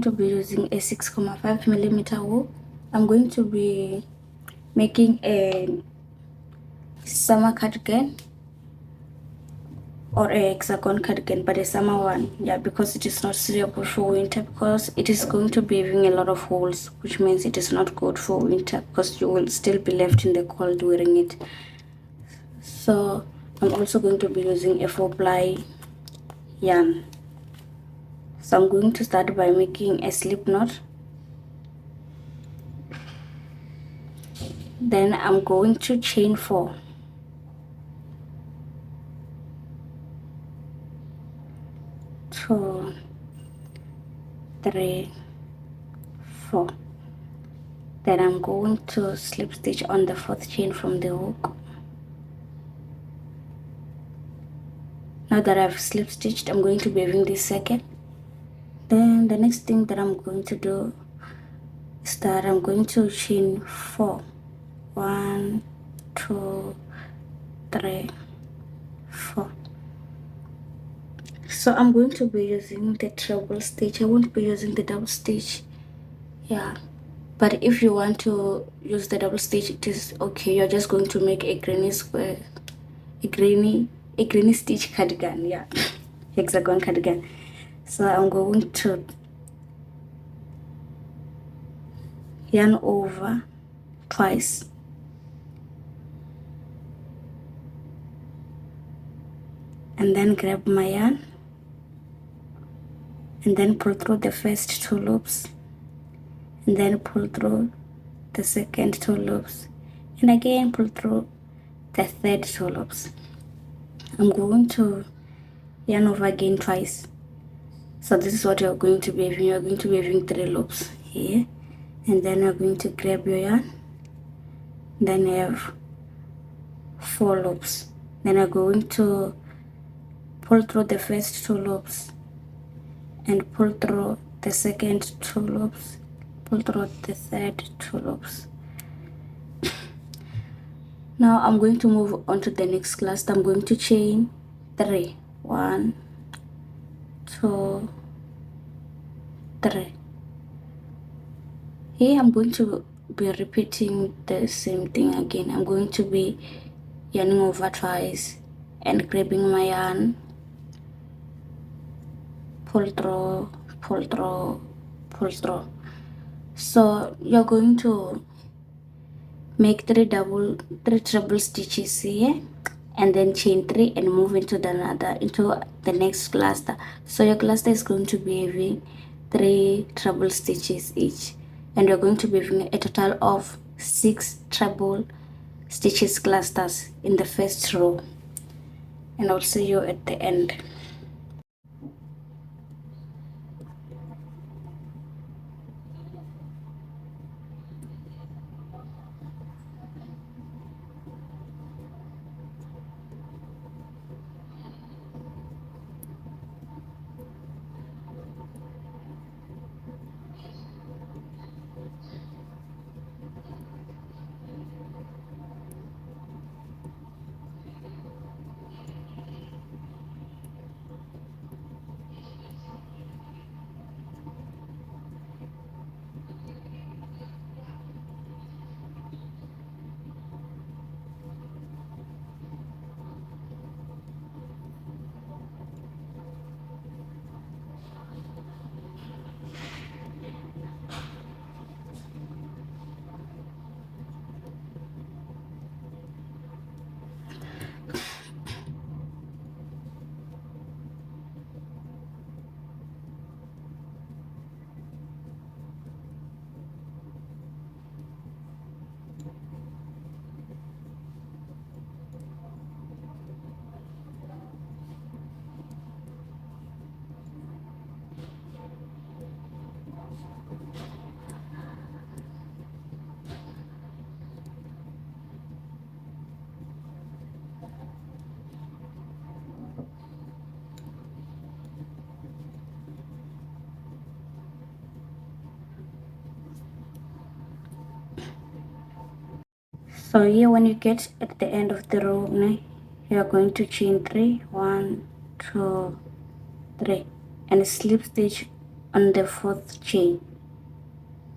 to be using a 6.5 millimeter hook. I'm going to be making a summer cardigan or a hexagon cardigan, but a summer one, yeah, because it is not suitable for winter, because it is going to be having a lot of holes, which means it is not good for winter because you will still be left in the cold wearing it. So I'm also going to be using a 4-ply yarn. So I'm going to start by making a slip knot. Then I'm going to chain 4. 2, 3, 4. Then I'm going to slip stitch on the 4th chain from the hook. Now that I've slip stitched, I'm going to be having this second. Then the next thing that I'm going to do is that I'm going to chain 4. 1, 2, 3, 4. So I'm going to be using the treble stitch. I won't be using the double stitch. Yeah, but if you want to use the double stitch, it is okay. You're just going to make a granny square, a granny stitch cardigan, yeah. Hexagon cardigan. So I'm going to yarn over twice, and then grab my yarn and then pull through the first 2 loops, and then pull through the second 2 loops, and again pull through the third 2 loops. I'm going to yarn over again twice. So this is what you're going to be having. You're going to be having 3 loops here, and then you're going to grab your yarn, then you have 4 loops. Then you're going to pull through the first 2 loops and pull through the second 2 loops, pull through the third 2 loops. Now I'm going to move on to the next cluster. I'm going to chain 3. 1, 2, 3. Here I'm going to be repeating the same thing again. I'm going to be yarning over twice and grabbing my yarn, pull through, pull through, pull through. So you're going to make 3 treble stitches here, and then chain 3 and move into the next cluster. So your cluster is going to be having 3 treble stitches each, and you're going to be having a total of 6 treble stitches clusters in the first row, and I'll see you at the end. So here when you get at the end of the row, you are going to chain 3, 1, 2, 3, and slip stitch on the 4th chain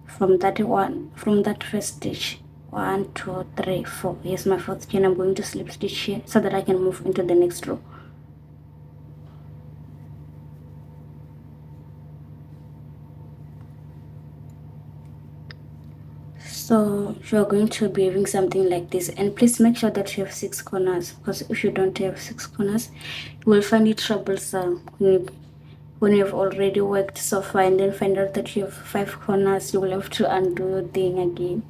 from that first stitch. 1 2 3 4. Here's my 4th chain. I'm going to slip stitch here so that I can move into the next row. So you're going to be having something like this, and please make sure that you have 6 corners, because if you don't have 6 corners, you will find it troublesome when you've already worked so far and then find out that you have 5 corners. You will have to undo your thing again.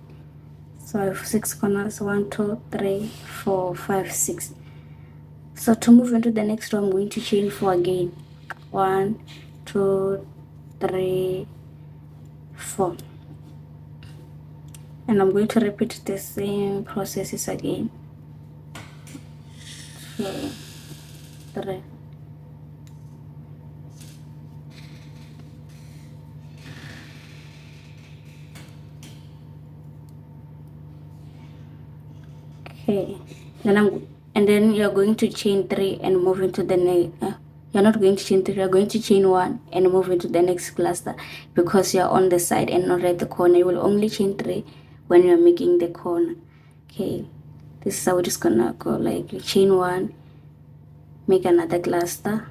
So I have 6 corners, 1 2 3 4 5 6. So to move into the next row, I'm going to chain 4 again. 1 2 3 4. And I'm going to repeat the same processes again. 2 3. Okay, then you're going to chain 3 and move into the next. You're not going to chain 3. You're going to chain 1 and move into the next cluster, because you're on the side and not at the corner. You will only chain 3 when you're making the corner. Okay, this is how it is gonna go. Like, you chain 1, make another cluster,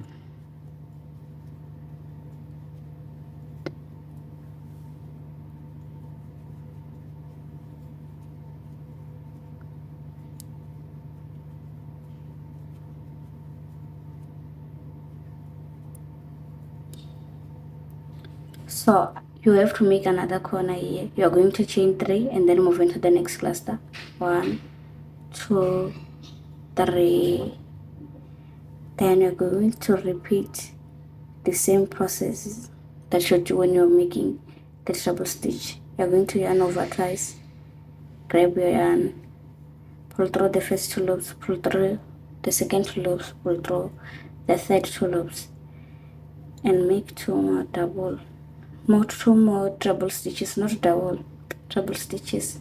so you have to make another corner here. You're going to chain 3 and then move into the next cluster. 1 2 3. Then you're going to repeat the same process that you do when you're making the treble stitch. You're going to yarn over twice, grab your yarn, pull through the first 2 loops, pull through the second 2 loops, pull through the third 2 loops, and make 2 more treble stitches, not double, treble stitches.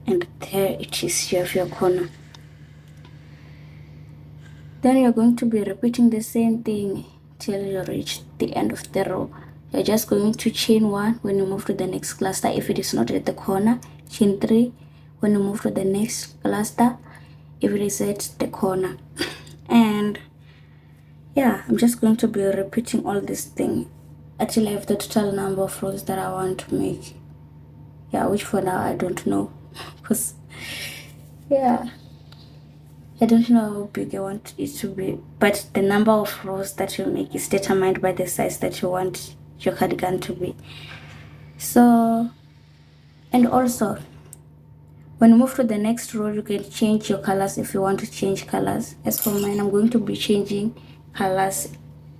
And there it is, you have your corner. Then you're going to be repeating the same thing till you reach the end of the row. You're just going to chain 1 when you move to the next cluster. If it is not at the corner, chain 3 when you move to the next cluster if it is at the corner. And yeah, I'm just going to be repeating all this thing until I have the total number of rows that I want to make. Yeah, which for now I don't know, because yeah, I don't know how big I want it to be, but the number of rows that you make is determined by the size that you want your cardigan to be. So, and also, when you move to the next row, you can change your colors if you want to change colors. As for mine, I'm going to be changing colors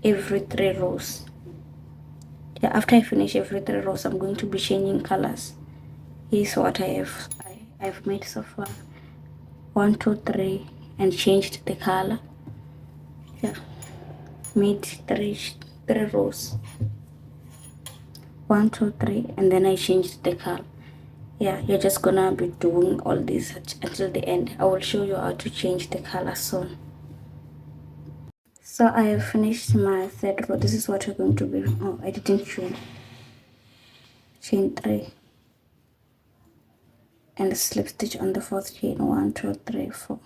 every 3 rows. Yeah, after I finish every 3 rows, I'm going to be changing colors. Here's what I've made so far. 1 2 3, and changed the color. Yeah, made 3 rows. 1 2 3, and then I changed the color. Yeah, you're just gonna be doing all this until the end. I will show you how to change the color soon. So I have finished my 3rd row. This is what you're going to be. Oh, I didn't chain 3 and slip stitch on the 4th chain. 1 2 3 4.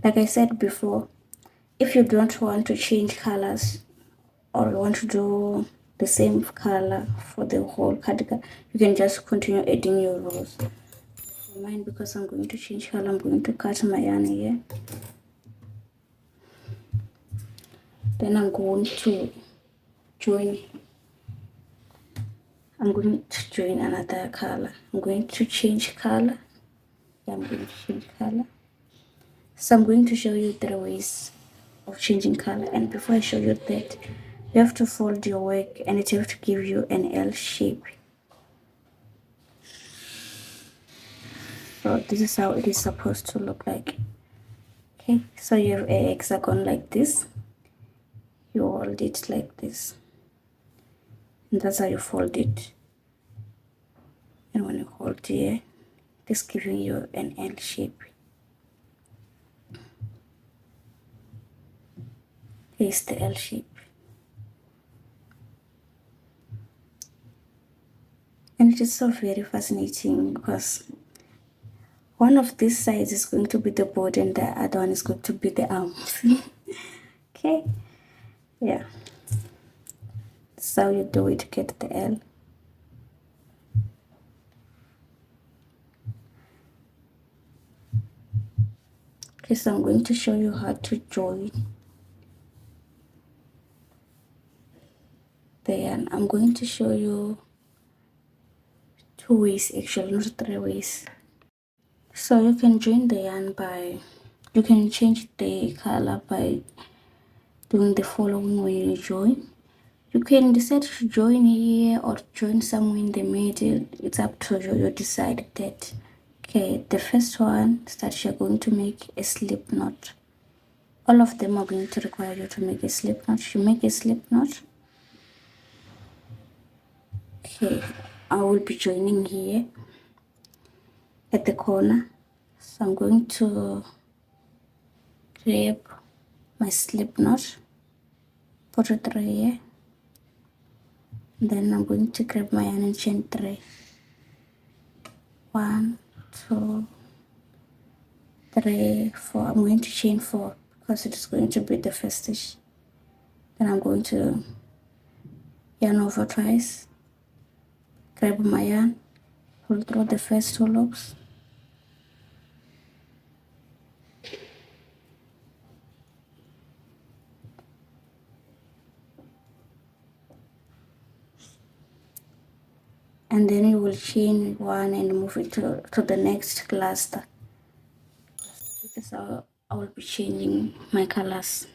Like I said before, if you don't want to change colors or you want to do the same color for the whole cardigan, you can just continue adding your rows. For mine, because I'm going to change color, I'm going to cut my yarn here. Then I'm going to join another color. I'm going to change color. Yeah, I'm going to change color. So I'm going to show you 3 ways of changing color, and before I show you that, you have to fold your work and it have to give you an L shape. So this is how it is supposed to look like. Okay, so you have a hexagon like this, you hold it like this, and that's how you fold it. and when you hold here, this giving you an L shape. Here's the L shape. And it is so very fascinating because one of these sides is going to be the body and the other one is going to be the arms. Okay, yeah, that's how you do it to get the L. Okay, so I'm going to show you how to join the yarn. I'm going to show you 2 ways, actually, not 3 ways. So you can join the yarn by, you can change the color by doing the following when you join. You can decide to join here or join somewhere in the middle. It's up to you, you decide that. Okay, the first one is that you're going to make a slip knot. All of them are going to require you to make a slip knot. You make a slip knot. Okay, I will be joining here at the corner. So I'm going to grab my slip knot, put it right here. Then I'm going to grab my yarn and chain 3. 1, 2, 3, 4. I'm going to chain 4 because it is going to be the first stitch. Then I'm going to yarn over twice, grab my yarn, pull through the first 2 loops, and then you will chain 1 and move it to the next cluster. This is how I will be changing my colors.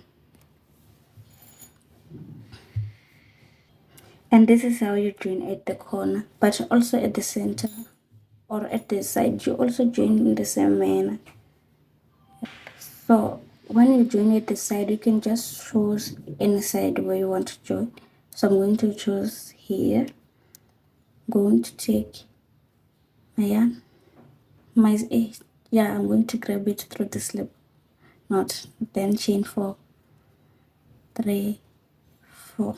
And this is how you join at the corner, but also at the center or at the side. You also join in the same manner. So when you join at the side, you can just choose any side where you want to join. So I'm going to choose here. I'm going to take my yarn, I'm going to grab it through the slip knot, then chain 4, 3, 4.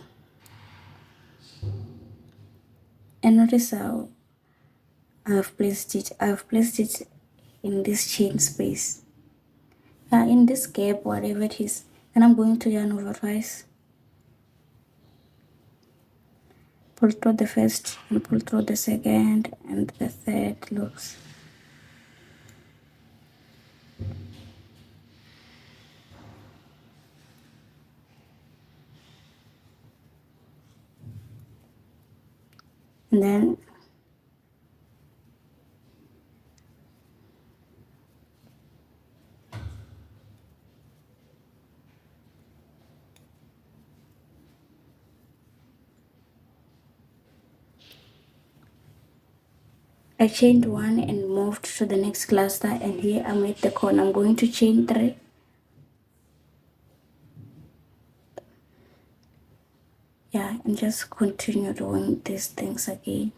And notice how I've placed it in this chain space, in this gap, whatever it is. And I'm going to yarn over twice, pull through the first and pull through the second and the third loops. And then I chained 1 and moved to the next cluster, and here I'm at the corner. I'm going to chain 3, and just continue doing these things again,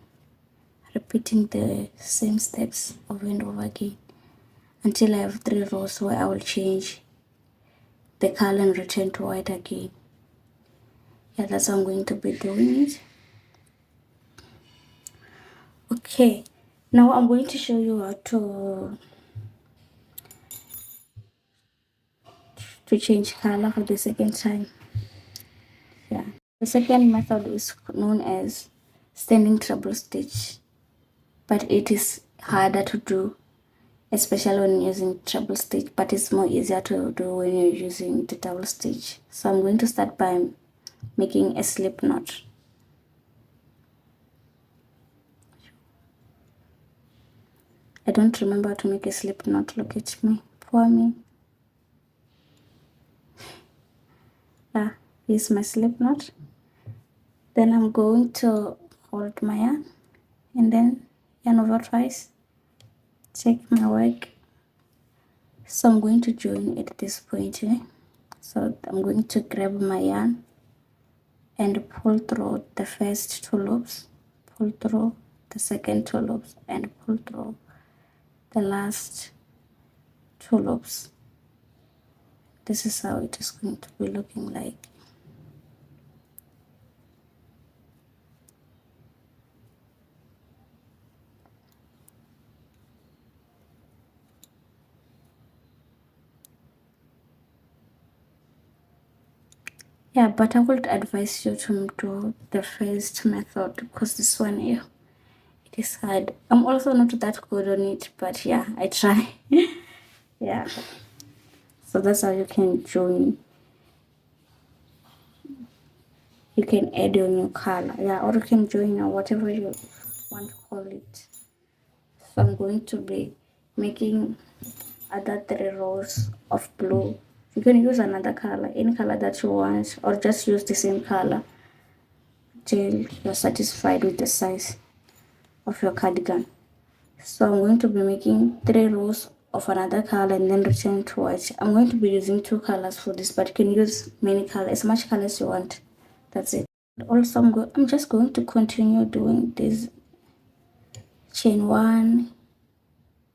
repeating the same steps over and over again until I have 3 rows where I will change the color and return to white again. That's how I'm going to be doing it. Okay, now I'm going to show you how to change color for the second time. The second method is known as standing treble stitch, but it is harder to do, especially when using treble stitch, but it's more easier to do when you're using the double stitch. So I'm going to start by making a slip knot. I don't remember how to make a slip knot. Look at me, poor me. Here's my slip knot. Then I'm going to hold my yarn and then yarn over twice, check my work. So I'm going to join at this point here. So I'm going to grab my yarn and pull through the first 2 loops, pull through the second 2 loops and pull through the last 2 loops. This is how it is going to be looking like. Yeah, but I would advise you to do the first method because this one here, it is hard. I'm also not that good on it, but yeah, I try. Yeah. So that's how you can join. You can add your new color. Yeah, or you can join or whatever you want to call it. So I'm going to be making other 3 rows of blue. You can use another color, any color that you want, or just use the same color till you're satisfied with the size of your cardigan. So I'm going to be making 3 rows of another color and then return to white. I'm going to be using 2 colors for this, but you can use many colors, as much colors you want. That's it. Also, I'm just going to continue doing this chain 1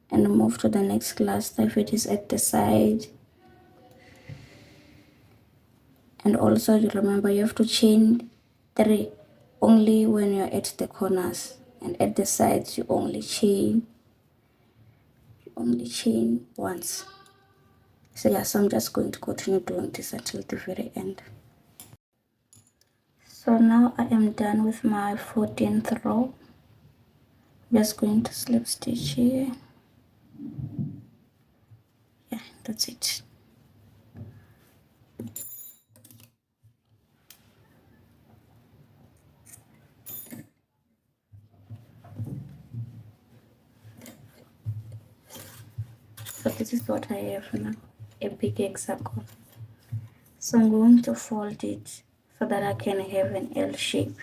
and move to the next cluster if it is at the side. And also you remember you have to chain 3 only when you're at the corners, and at the sides you only chain once. So yeah, so I'm just going to continue doing this until the very end. So now I am done with my 14th row. I'm just going to slip stitch here. Yeah, that's it. So this is what I have now, a big hexagon. So I'm going to fold it so that I can have an L shape.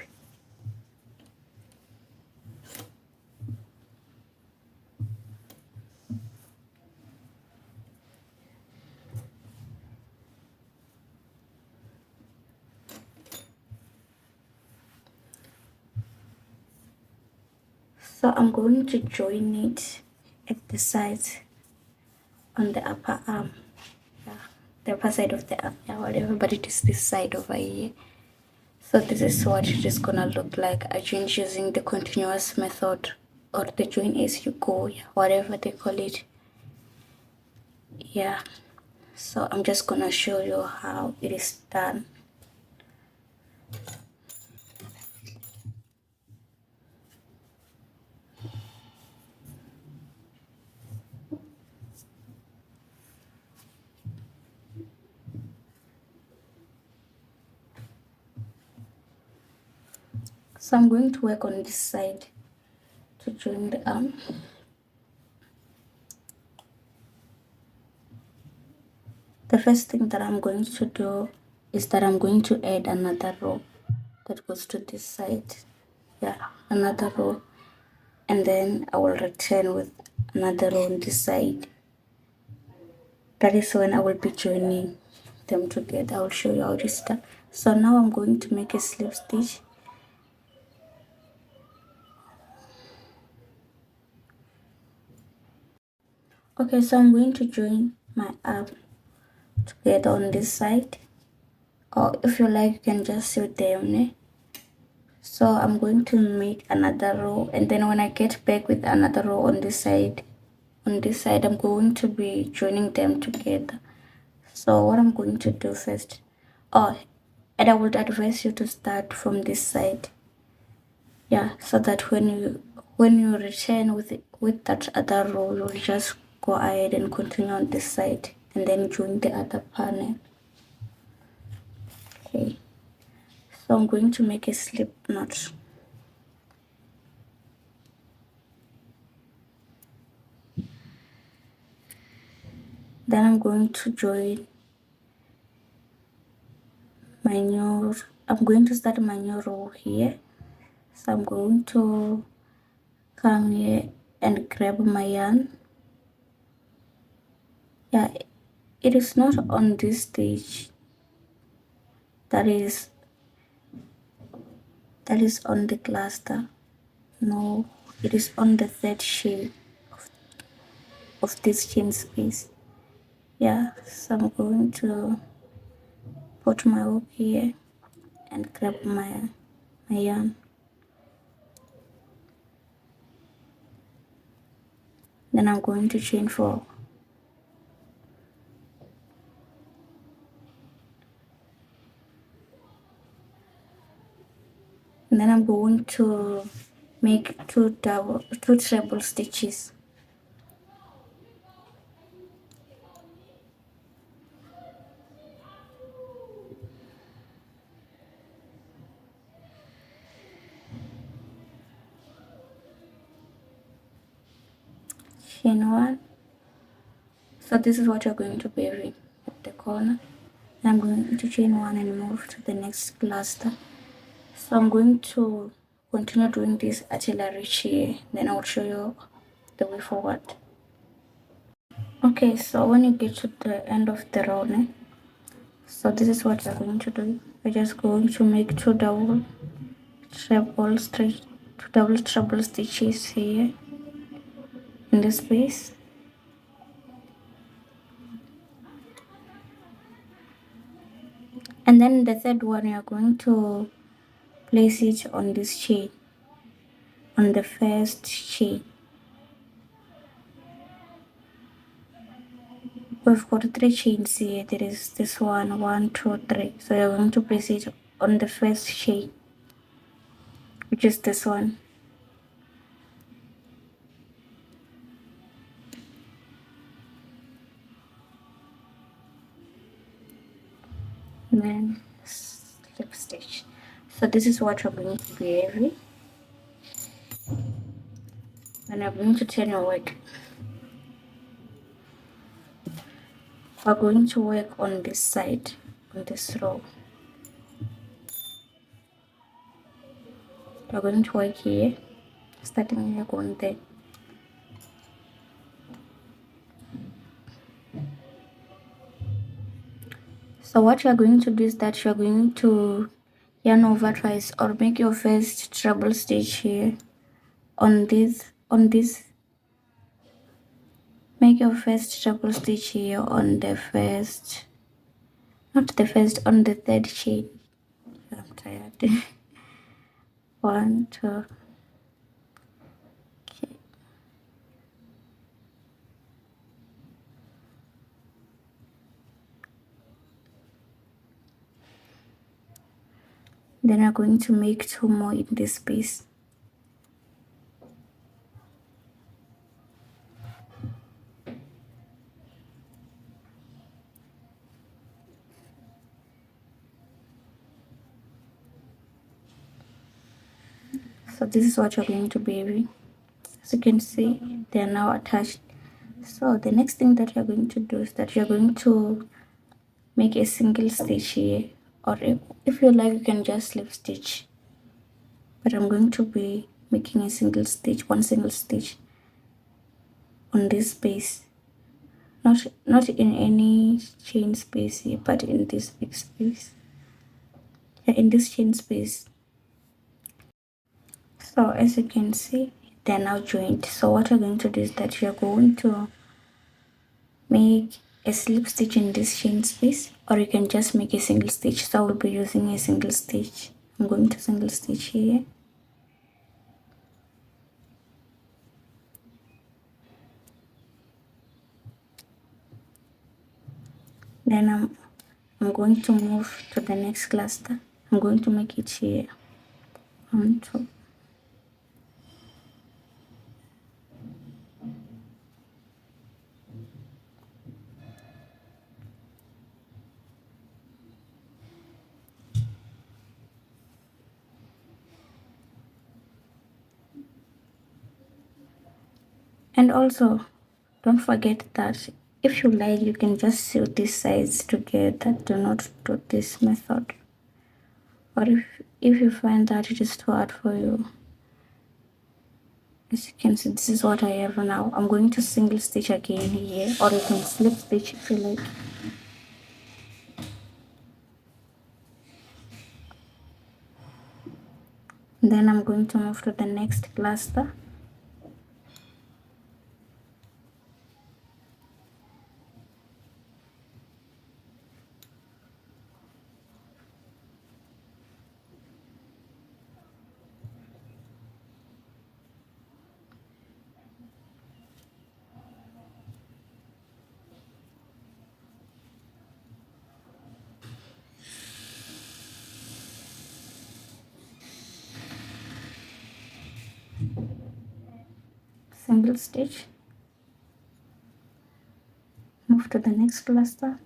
So I'm going to join it at the sides on the upper arm. Yeah, the upper side of the arm, yeah, whatever, but it is this side over here. So this is what it is gonna look like. I joined using the continuous method or the join as you go, yeah, whatever they call it. Yeah, so I'm just gonna show you how it is done. So I'm going to work on this side to join the arm. The first thing that I'm going to do is that I'm going to add another row that goes to this side. Yeah, another row, and then I will return with another row on this side. That is when I will be joining them together. I will show you how it is done. So now I'm going to make a slip stitch. Okay, so I'm going to join my arm together on this side, or if you like you can just sew them. So I'm going to make another row, and then when I get back with another row on this side, I'm going to be joining them together. So what I'm going to do first, and I would advise you to start from this side. Yeah, so that when you return with that other row, you'll just go ahead and continue on this side and then join the other panel. Okay, so I'm going to make a slip knot. Then I'm going to join I'm going to start my new row here. So I'm going to come here and grab my yarn. Yeah, it is not on this stage. That is on the cluster. No, it is on the third shade of this chain space. Yeah, so I'm going to put my hook here and grab my yarn. Then I'm going to chain 4. And then I'm going to make two treble stitches. Chain 1. So this is what you're going to be wearing at the corner. And I'm going to chain 1 and move to the next cluster. So I'm going to continue doing this until I reach here. Then I'll show you the way forward. Okay, so when you get to the end of the row, so this is what you're going to do. We're just going to make two double treble stitches here in the space. And then the third one, you're going to place it on this chain, on the first chain. We've got 3 chains here. There is this one, 1, 2, 3. So you're going to place it on the first chain, which is this one. And then slip stitch. So this is what you're going to be wearing. And I'm going to turn your work. We're going to work on this side, on this row. We're going to work here, starting here, going there. So what you're going to do is that you're going to yarn over twice or make your first treble stitch here on this, make your first treble stitch here on the first, not the first, on the third chain. I'm tired. 1, 2. Okay. Then I'm going to make 2 more in this space. So this is what you're going to be wearing. As you can see, they are now attached. So the next thing that you're going to do is that you're going to make a single stitch here, or if you like you can just slip stitch, but I'm going to be making a single stitch, one single stitch on this space, not in any chain space here, but in this big space, yeah, in this chain space. So as you can see, they're now joined. So what you're going to do is that you're going to make a slip stitch in this chain space, or you can just make a single stitch. So I will be using a single stitch. I'm going to single stitch here. Then I'm going to move to the next cluster. I'm going to make it here. 1, 2. And also, don't forget that if you like, you can just sew these sides together. Do not do this method. Or if you find that it is too hard for you, as you can see, this is what I have now. I'm going to single stitch again here, or you can slip stitch if you like. Then I'm going to move to the next cluster. single stitch, move to the next cluster,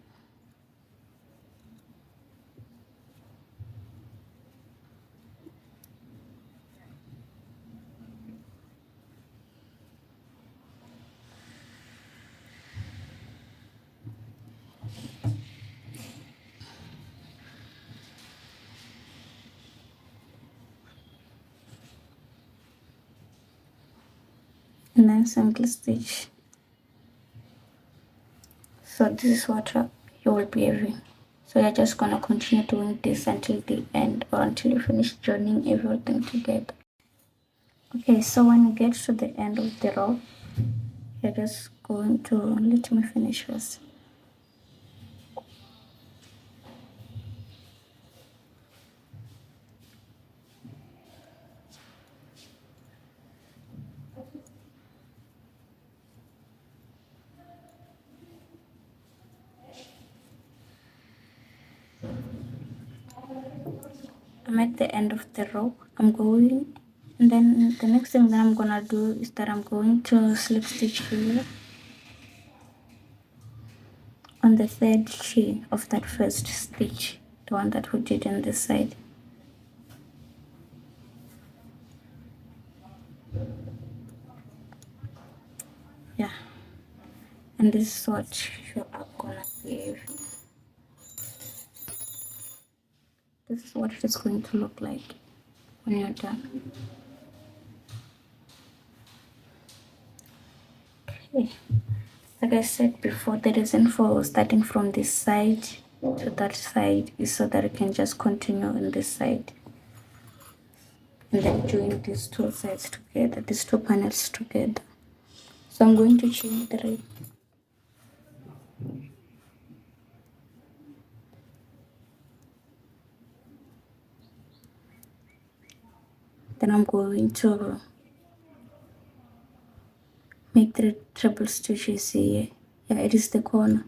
and then single stitch. So this is what you will be having. So you're just gonna continue doing this until the end, or until you finish joining everything together. Okay, so when you get to the end of the row, you're just going to, let me finish first. I'm at the end of the row. I'm going, and then the next thing that I'm gonna do is that I'm going to slip stitch here on the third chain of that first stitch, the one that we did on this side. Yeah, and this is what you are gonna give. This is what it is going to look like when you're done. Okay, like I said before, the reason for starting from this side to that side is so that you can just continue on this side and then join these two sides together, these two panels together. So I'm going to chain 3. Then I'm going to make 3 treble stitches here. Yeah, it is the corner.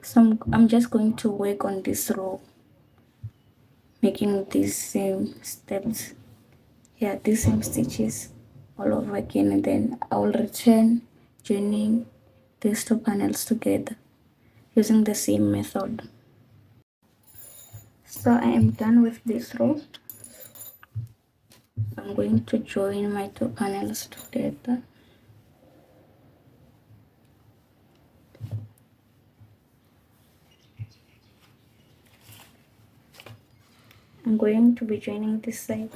So I'm just going to work on this row, making these same steps. Yeah, these same stitches all over again, and then I will return joining these two panels together using the same method. So I am done with this row. I'm going to join my 2 panels together. I'm going to be joining this side.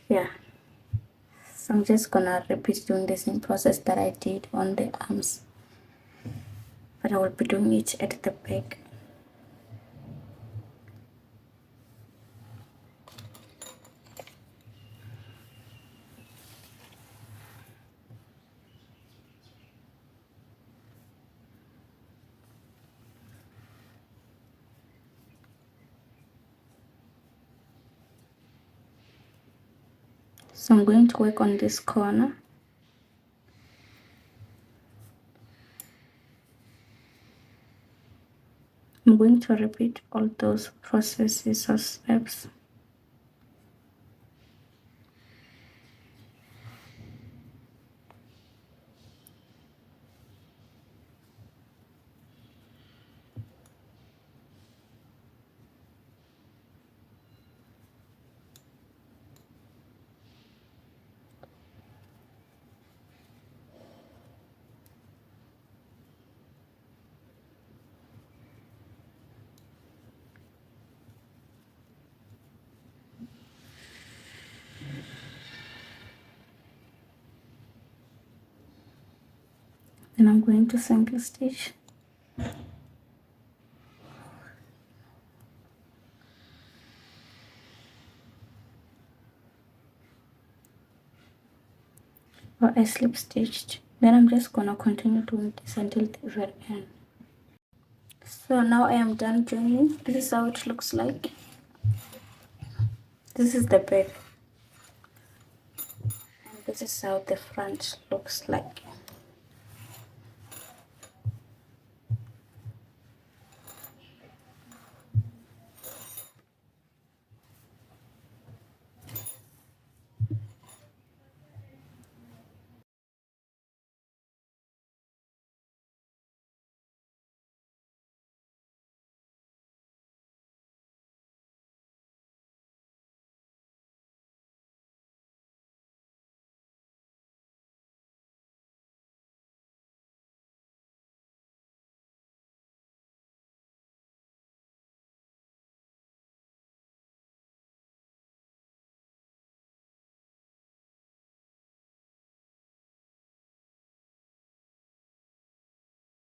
Yeah, so I'm just gonna repeat doing the same process that I did on the arms, but I will be doing it at the back. So I'm going to work on this corner. I'm going to repeat all those processes or steps. Then I'm going to single stitch. Or I slip stitched. Then I'm just gonna continue doing this until the very end. So now I am done joining. This is how it looks like. This is the back, and this is how the front looks like.